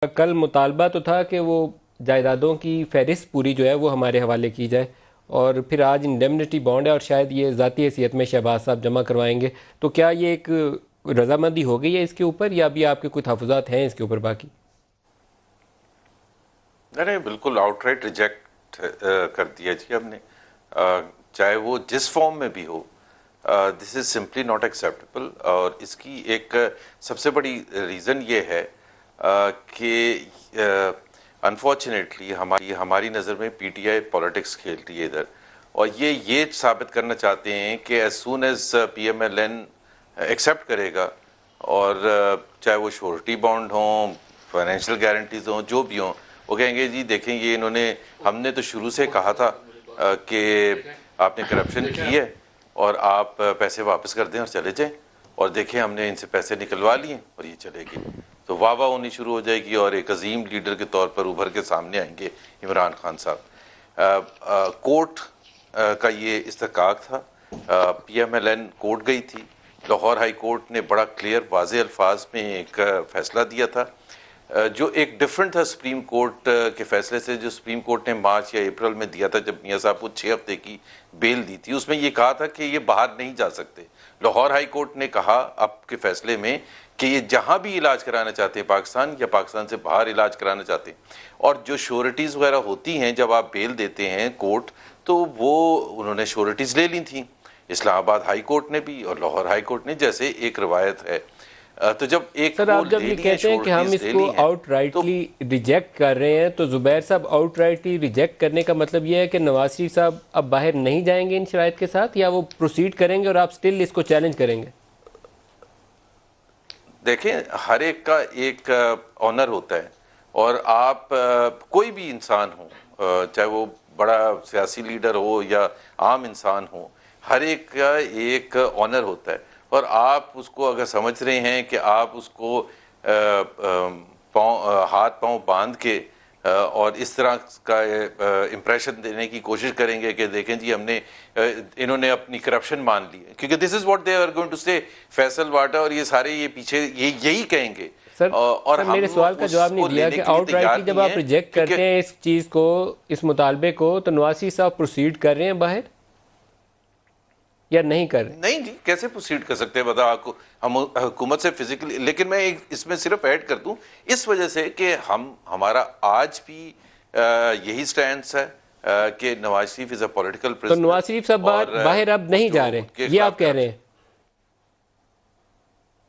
कल मुतालबा तो था कि वो जायदादों की फहरिस्त पूरी जो है वो हमारे हवाले की जाए, और फिर आज इंडेमनिटी बॉन्ड है और शायद ये ज़ाती हैसियत में शहबाज साहब जमा करवाएंगे। तो क्या ये एक रजामंदी हो गई है इसके ऊपर, या अभी आपके कुछ तहफ़्फ़ुज़ात हैं इसके ऊपर बाकी? नहीं, बिल्कुल आउटराइट रिजेक्ट कर दिया जी हमने, चाहे वो जिस फॉर्म में भी हो। This is simply not acceptable. और इसकी एक सबसे बड़ी रीज़न ये है कि अनफॉर्चुनेटली हमारी नज़र में पीटीआई पॉलिटिक्स खेल रही है इधर, और ये साबित करना चाहते हैं कि as soon as PMLN accept करेगा, और चाहे वो श्योरिटी बॉन्ड हों, फाइनेंशियल गारंटीज हों, जो भी हों, वो कहेंगे जी देखें ये हमने तो शुरू से कहा था कि आपने करप्शन की है और आप पैसे वापस कर दें और चले जाएं, और देखें हमने इनसे पैसे निकलवा लिए और ये चलेगी। तो वाह वाह होनी शुरू हो जाएगी और एक अजीम लीडर के तौर पर उभर के सामने आएंगे इमरान खान साहब। कोर्ट का ये इस्तकाक था, पीएमएलएन कोर्ट गई थी, लाहौर हाई कोर्ट ने बड़ा क्लियर वाज़े अल्फाज में एक फैसला दिया था जो एक डिफरेंट था सुप्रीम कोर्ट के फैसले से, जो सुप्रीम कोर्ट ने मार्च या अप्रैल में दिया था जब मियाँ साहब को 6 हफ्ते की बेल दी थी। उसमें ये कहा था कि ये बाहर नहीं जा सकते। लाहौर हाई कोर्ट ने कहा आपके फैसले में कि ये जहां भी इलाज कराना चाहते हैं पाकिस्तान या पाकिस्तान से बाहर इलाज कराना चाहते हैं, और जो श्योरिटीज़ वगैरह होती हैं जब आप बेल देते हैं कोर्ट, तो वो उन्होंने श्योरिटीज़ ले ली थी इस्लामाबाद हाई कोर्ट ने भी और लाहौर हाई कोर्ट ने, जैसे एक रवायत है। तो जब एक सर आप जब ये कहते हैं कि हम इसको आउटराइटली रिजेक्ट कर रहे हैं, तो जुबैर साहब आउटराइटली रिजेक्ट करने का मतलब ये है कि नवाज शरीफ साहब अब बाहर नहीं जाएंगे इन शराइत के साथ, या वो प्रोसीड करेंगे और आप स्टिल इसको चैलेंज करेंगे? देखें, हर एक का एक ऑनर होता है, और आप कोई भी इंसान हो, चाहे वो बड़ा सियासी लीडर हो या आम इंसान हो, हर एक का एक ऑनर होता है। और आप उसको अगर समझ रहे हैं कि आप उसको हाथ पांव बांध के और इस तरह का इम्प्रेशन देने की कोशिश करेंगे कि देखें जी हमने इन्होंने अपनी करप्शन मान ली है, क्योंकि this is what they are going to say, Faisal वाटा और ये सारे ये पीछे यही कहेंगे। सर, और सर मेरे सवाल का जवाब नहीं दिया कि आउटराइटली जब आप रिजेक्ट करते हैं इस चीज को, इस मुतालबे को, तो नवाज शरीफ साहब प्रोसीड कर रहे हैं बाहर या नहीं कर रहे? नहीं जी, कैसे प्रोसीड कर सकते हैं बता आपको, हम हुकूमत से फिजिकली। लेकिन मैं इसमें सिर्फ ऐड कर दूं, इस वजह से कि हमारा आज भी यही स्टैंड है कि Nawaz Sharif is a political prisoner. तो नवाज शरीफ साहब बाहर अब नहीं जा रहे, ये आप कह रहे हैं?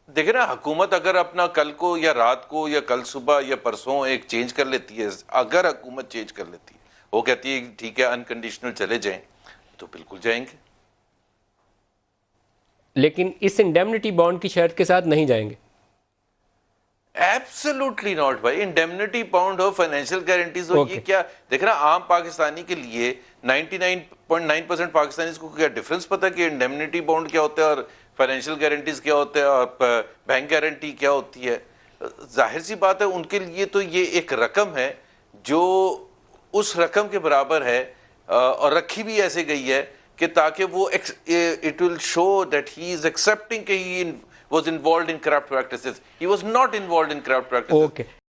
देखिए ना, हुकूमत अगर अपना कल को या रात को या कल सुबह या परसों एक चेंज कर लेती है, अगर हुकूमत चेंज कर लेती है, वो कहती है ठीक है अनकंडीशनल चले जाएं, तो बिल्कुल जाएंगे। लेकिन इस इंडेमनिटी बॉन्ड की शर्त के साथ नहीं जाएंगे? एब्सोल्युटली नॉट भाई। इंडेमनिटी बॉन्ड हो, फाइनेंशियल गारंटीज हो, ये क्या देख रहा, आम पाकिस्तानी के लिए 99.9% पाकिस्तानी को क्या डिफरेंस पता कि इंडेमनिटी बॉन्ड क्या होता है और फाइनेंशियल गारंटीज क्या होता है और बैंक गारंटी क्या होती है। जाहिर सी बात है उनके लिए तो ये एक रकम है जो उस रकम के बराबर है, और रखी भी ऐसे गई है कि ताकि वो it will show that he is accepting कि ही was involved in corrupt practices. He was not involved in corrupt practices. Okay.